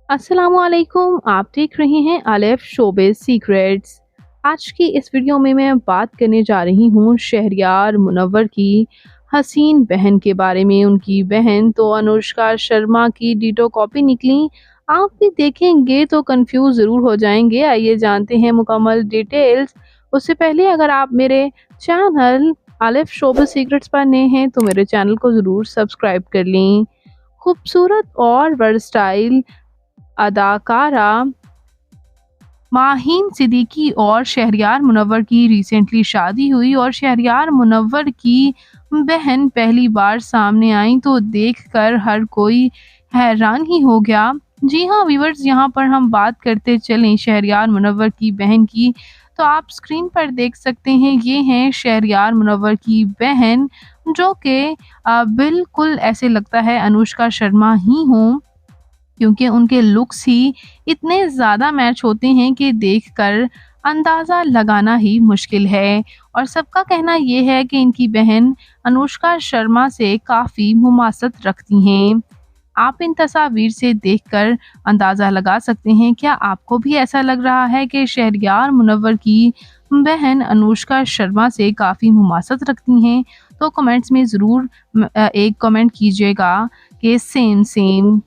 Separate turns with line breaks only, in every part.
अस्सलामुअलैकुम, आप देख रहे हैं अलिफ शोबिज़ सीक्रेट्स। आज की इस वीडियो में मैं बात करने जा रही हूँ शहरयार मुनव्वर की हसीन बहन के बारे में। उनकी बहन तो अनुष्का शर्मा की डिटो कॉपी निकली। आप भी देखेंगे तो कंफ्यूज ज़रूर हो जाएंगे। आइए जानते हैं मुकम्मल डिटेल्स। उससे पहले अगर आप मेरे चैनल अलिफ शोबिज़ सीक्रेट्स पर नए हैं तो मेरे चैनल को ज़रूर सब्सक्राइब कर लें। खूबसूरत और वर्सटाइल अदाकारा माहीन सिद्दीकी और शहरयार मुनव्वर की रिसेंटली शादी हुई और शहरयार मुनव्वर की बहन पहली बार सामने आई तो देखकर हर कोई हैरान ही हो गया। जी हाँ व्यूअर्स, यहाँ पर हम बात करते चलें शहरयार मुनव्वर की बहन की, तो आप स्क्रीन पर देख सकते हैं ये हैं शहरयार मुनव्वर की बहन, जो कि बिल्कुल ऐसे लगता है अनुष्का शर्मा ही हों, क्योंकि उनके लुक्स ही इतने ज़्यादा मैच होते हैं कि देखकर अंदाज़ा लगाना ही मुश्किल है। और सबका कहना ये है कि इनकी बहन अनुष्का शर्मा से काफ़ी मुमासत रखती हैं। आप इन तस्वीर से देखकर अंदाज़ा लगा सकते हैं, क्या आपको भी ऐसा लग रहा है कि शहरयार मुनव्वर की बहन अनुष्का शर्मा से काफ़ी मुमासत रखती हैं? तो कमेंट्स में ज़रूर एक कमेंट कीजिएगा कि सेम सेम।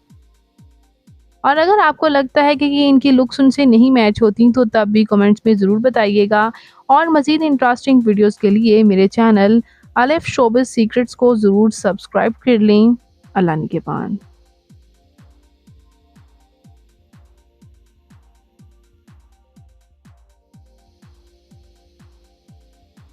और अगर आपको लगता है कि ये इनकी लुक्स उनसे नहीं मैच होती तो तब भी कमेंट्स में ज़रूर बताइएगा। और मज़ीद इंटरेस्टिंग वीडियोस के लिए मेरे चैनल अलिफ शोबिज़ सीक्रेट्स को ज़रूर सब्सक्राइब कर लें। अल्लाह निगहबान।